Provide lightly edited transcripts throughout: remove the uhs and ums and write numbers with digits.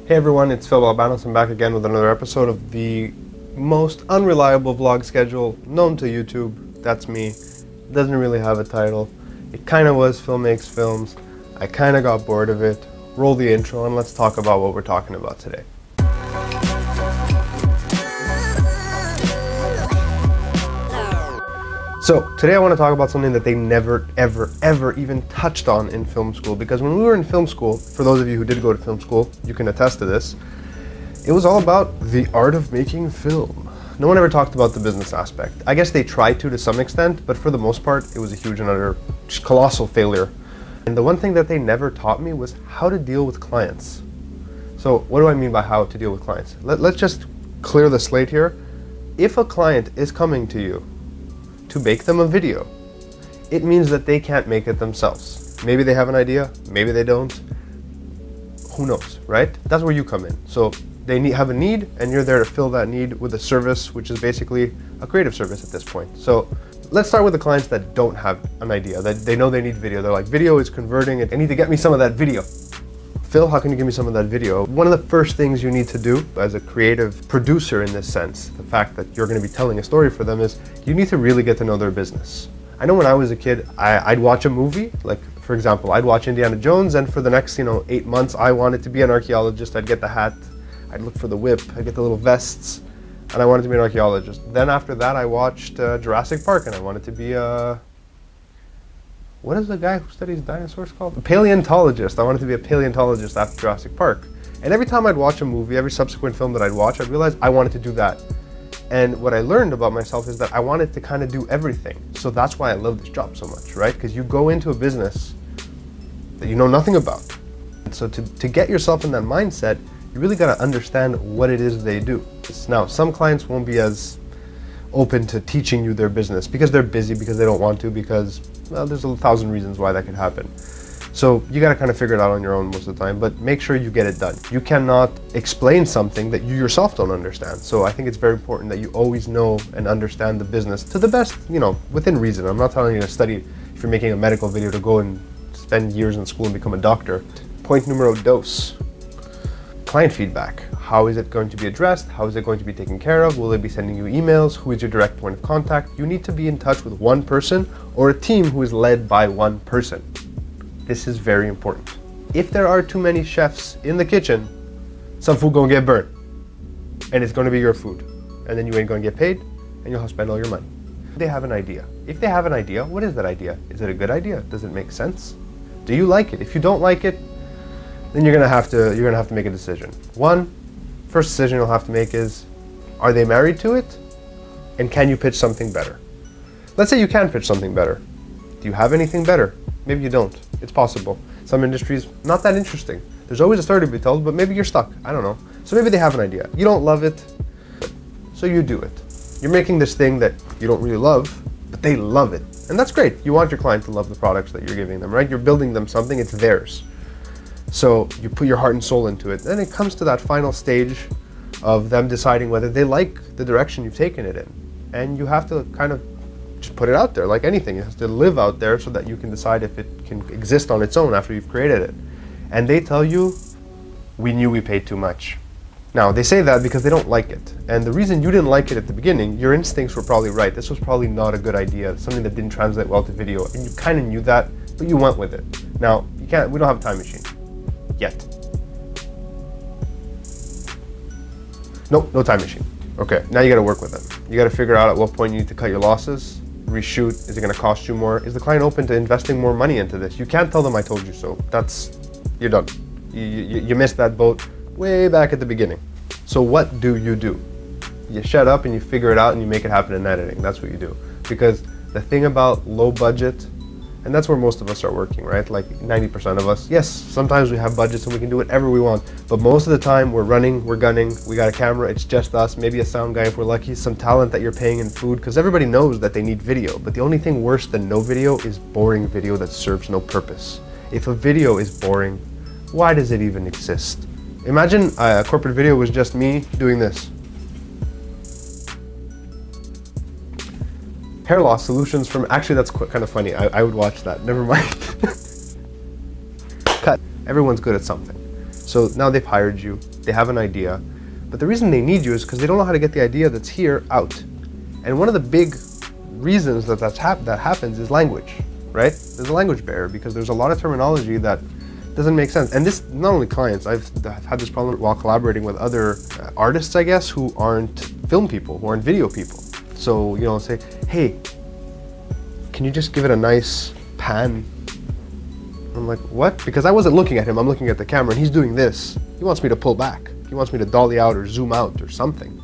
Hey everyone, it's Phil Albanos. I'm back again with another episode of the most unreliable vlog schedule known to YouTube. That's me. It doesn't really have a title. It kind of was Phil Makes Films. I kind of got bored of it. Roll the intro and let's talk about what we're talking about today. So today I want to talk about something that they never, ever even touched on in film school, because when we were in film school, for those of you who did go to film school, you can attest to this, it was all about the art of making film. No one ever talked about the business aspect. I guess they tried to some extent, but for the most part, it was a huge and utter colossal failure. And the one thing that they never taught me was how to deal with clients. So what do I mean by how to deal with clients? Let's just clear the slate here. If a client is coming to you to make them a video, it means that they can't make it themselves. Maybe they have an idea, maybe they don't. Who knows, right? That's where you come in. So they have a need and you're there to fill that need with a service, which is basically a creative service at this point. So let's start with the clients that don't have an idea, that they know they need video. They're like, video is converting and I need to get me some of that video. Phil, how can you give me some of that video? One of the first things you need to do as a creative producer in this sense, the fact that you're going to be telling a story for them, is you need to really get to know their business. I know when I was a kid, I'd watch a movie, like for example, I'd watch Indiana Jones, and for the next 8 months, I wanted to be an archaeologist. I'd get the hat, I'd look for the whip, I'd get the little vests, and I wanted to be an archaeologist. Then after that, I watched Jurassic Park, and I wanted to be a... What is the guy who studies dinosaurs called? A paleontologist. I wanted to be a paleontologist after Jurassic Park. And every time I'd watch a movie, every subsequent film that I'd watch, I'd realize I wanted to do that. And what I learned about myself is that I wanted to kind of do everything. So that's why I love this job so much, right? Because you go into a business that you know nothing about. And so to get yourself in that mindset, you really got to understand what it is they do. Now, some clients won't be as open to teaching you their business because they're busy, because they don't want to, because, well, there's 1,000 reasons why that could happen. So you got to kind of figure it out on your own most of the time, but make sure you get it done. You cannot explain something that you yourself don't understand. So I think it's very important that you always know and understand the business to the best, within reason. I'm not telling you to study, if you're making a medical video, to go and spend years in school and become a doctor. Point numero dos. Client feedback. How is it going to be addressed? How is it going to be taken care of? Will they be sending you emails? Who is your direct point of contact? You need to be in touch with one person or a team who is led by one person. This is very important. If there are too many chefs in the kitchen, some food gonna get burnt, and it's gonna be your food, and then you ain't gonna get paid, and you'll have to spend all your money. They have an idea. If they have an idea, what is that idea? Is it a good idea? Does it make sense? Do you like it? If you don't like it, then you're gonna have to make a decision. First decision you'll have to make is, are they married to it? And can you pitch something better? Let's say you can pitch something better. Do you have anything better? Maybe you don't. It's possible. Some industries, not that interesting. There's always a story to be told, but maybe you're stuck. I don't know. So maybe they have an idea. You don't love it, so you do it. You're making this thing that you don't really love, but they love it. And that's great. You want your client to love the products that you're giving them, right? You're building them something, it's theirs. So you put your heart and soul into it. Then it comes to that final stage of them deciding whether they like the direction you've taken it in. And you have to kind of just put it out there like anything. It has to live out there so that you can decide if it can exist on its own after you've created it. And they tell you, we knew we paid too much. Now, they say that because they don't like it. And the reason you didn't like it at the beginning, your instincts were probably right. This was probably not a good idea, something that didn't translate well to video. And you kind of knew that, but you went with it. Now, we don't have a time machine. Yet. Nope, no time machine. Okay, now you gotta work with them. You gotta figure out at what point you need to cut your losses, reshoot. Is it gonna cost you more? Is the client open to investing more money into this? You can't tell them I told you so. You're done. You missed that boat way back at the beginning. So what do? You shut up and you figure it out and you make it happen in editing. That's what you do. Because the thing about low budget, and that's where most of us are working, right? Like 90% of us. Yes, sometimes we have budgets and we can do whatever we want, but most of the time we're running, we're gunning, we got a camera, it's just us, maybe a sound guy if we're lucky, some talent that you're paying in food, because everybody knows that they need video. But the only thing worse than no video is boring video that serves no purpose. If a video is boring, why does it even exist? Imagine a corporate video was just me doing this. Hair loss solutions from, actually that's kind of funny, I would watch that, never mind. Cut. Everyone's good at something. So now they've hired you, they have an idea, but the reason they need you is because they don't know how to get the idea that's here out. And one of the big reasons that that happens is language, right? There's a language barrier because there's a lot of terminology that doesn't make sense. And this, not only clients, I've had this problem while collaborating with other artists, I guess, who aren't film people, who aren't video people. So, you know, say, hey, can you just give it a nice pan? I'm like, what? Because I wasn't looking at him, I'm looking at the camera and he's doing this. He wants me to pull back. He wants me to dolly out or zoom out or something.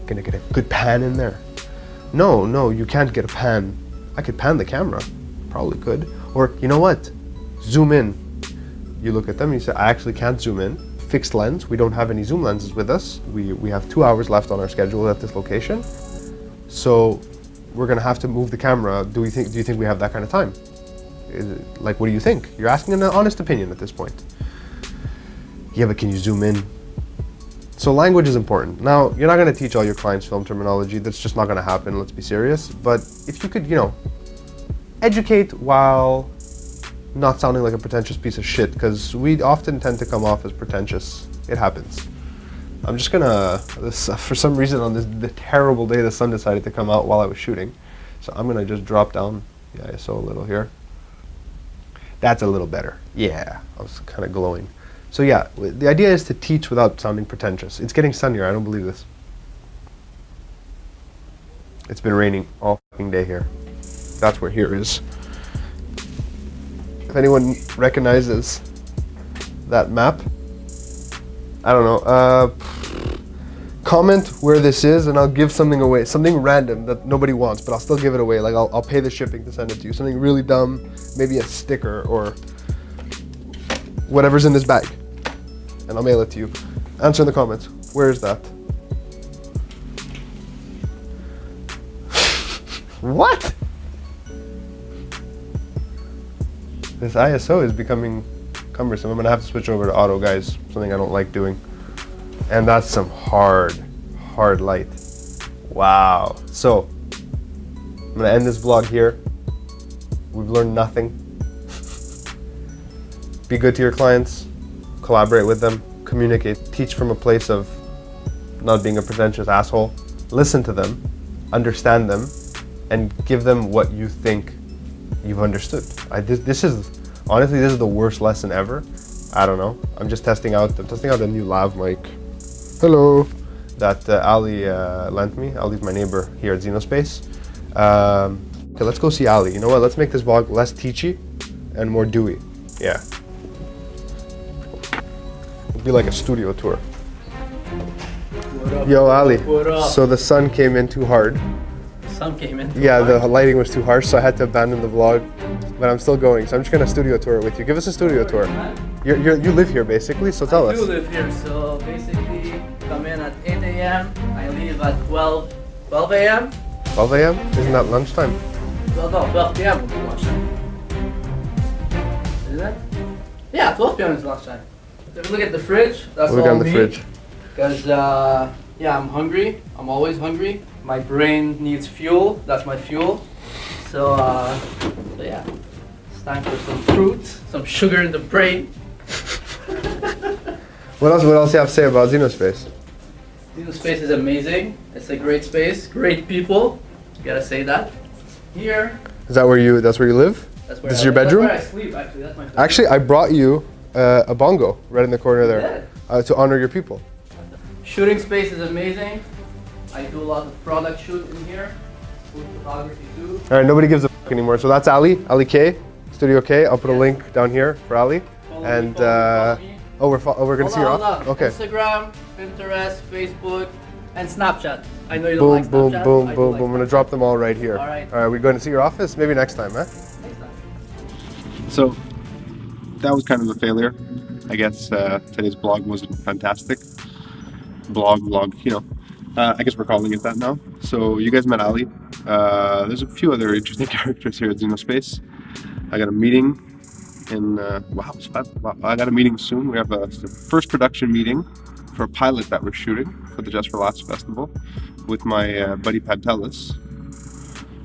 Gonna get a good pan in there. No, you can't get a pan. I could pan the camera, probably could. Or, you know what? Zoom in. You look at them and you say, I actually can't zoom in. Fixed lens, we don't have any zoom lenses with us. We have 2 hours left on our schedule at this location. So we're gonna have to move the camera. Do you think we have that kind of time? Like, what do you think? You're asking an honest opinion at this point. Yeah, but can you zoom in? So language is important. Now, you're not going to teach all your clients film terminology. That's just not going to happen, let's be serious. But if you could, you know, educate while not sounding like a pretentious piece of shit, because we often tend to come off as pretentious. It happens. I'm just going to, for some reason on the terrible day, the sun decided to come out while I was shooting. So I'm going to just drop down the ISO a little here. That's a little better. Yeah, I was kind of glowing. So yeah, the idea is to teach without sounding pretentious. It's getting sunnier, I don't believe this. It's been raining all fucking day here. That's where here is. If anyone recognizes that map, I don't know, comment where this is and I'll give something away, something random that nobody wants, but I'll still give it away. Like I'll pay the shipping to send it to you. Something really dumb, maybe a sticker or whatever's in this bag. And I'll mail it to you. Answer in the comments. Where is that? What? This ISO is becoming cumbersome. I'm gonna have to switch over to auto, guys. Something I don't like doing. And that's some hard light. Wow. So, I'm gonna end this vlog here. We've learned nothing. Be good to your clients, collaborate with them, communicate, teach from a place of not being a pretentious asshole. Listen to them, understand them, and give them what you think you've understood. This is, honestly, this is the worst lesson ever. I don't know. I'm testing out a new lav mic. Hello. That Ali lent me. Ali's my neighbor here at Xenospace. Okay, let's go see Ali. You know what? Let's make this vlog less teachy and more dewy. Yeah. It'll be like a studio tour. What up? Yo, Ali. What up? So the sun came in too hard. Sun came in too Yeah, hard. the lighting was too harsh, so I had to abandon the vlog. But I'm still going, so I'm just gonna studio tour it with you. Give us a studio tour. You live here basically, so tell I us. do live here, so basically come in at 8 a.m. I leave at 12 a.m. 12 a.m.? Isn't that lunchtime? 12 p.m. would be lunchtime. Isn't it? Yeah, 12 p.m. is lunchtime. So if you look at the fridge, that's Look all on the me. fridge. Because, yeah, I'm hungry. I'm always hungry. My brain needs fuel. That's my fuel. So yeah, it's time for some fruit, some sugar in the brain. What else do you have to say about Xenospace? Xenospace is amazing. It's a great space, great people. You gotta say that. Here, Is that that's where you live? that's where This is your bedroom? That's where I sleep, actually. That's my bedroom. Actually, I brought you a bongo right in the corner there to honor your people. Shooting space is amazing. I do a lot of product shoot in here. Food photography too. All right, nobody gives a fuck anymore. So that's Ali K, Studio K. I'll put a link down here for Ali. Follow And me, follow me. we're gonna see your Hold off. on. Okay. Instagram, Pinterest, Facebook, and Snapchat. I know you don't Boom, like boom, Snapchat. boom, I do boom, like boom. I'm gonna Snapchat. drop them all right here. All right. All right, we're going to see your office. Maybe next time, eh? Next time. So that was kind of a failure. I guess today's blog wasn't fantastic. Blog, you know. I guess we're calling it that now. So you guys met Ali. There's a few other interesting characters here at Xenospace. I got a meeting in, wow, it's fast. Wow, I got a meeting soon. We have the first production meeting for a pilot that we're shooting for the Just for Laughs Festival with my buddy Pantelis.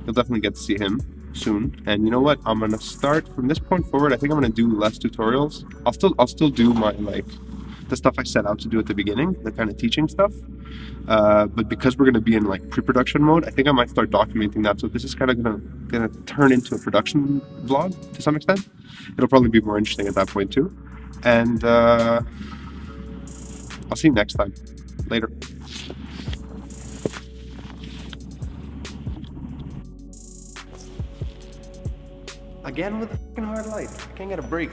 You'll definitely get to see him. soon. And you know what? I'm gonna start from this point forward. I think I'm gonna do less tutorials. I'll still do my like the stuff I set out to do at the beginning, the kind of teaching stuff. But because we're gonna be in like pre-production mode, I think I might start documenting that. So this is kind of gonna turn into a production vlog to some extent. It'll probably be more interesting at that point too. And I'll see you next time. Later. Again with the fucking hard light. I can't get a break.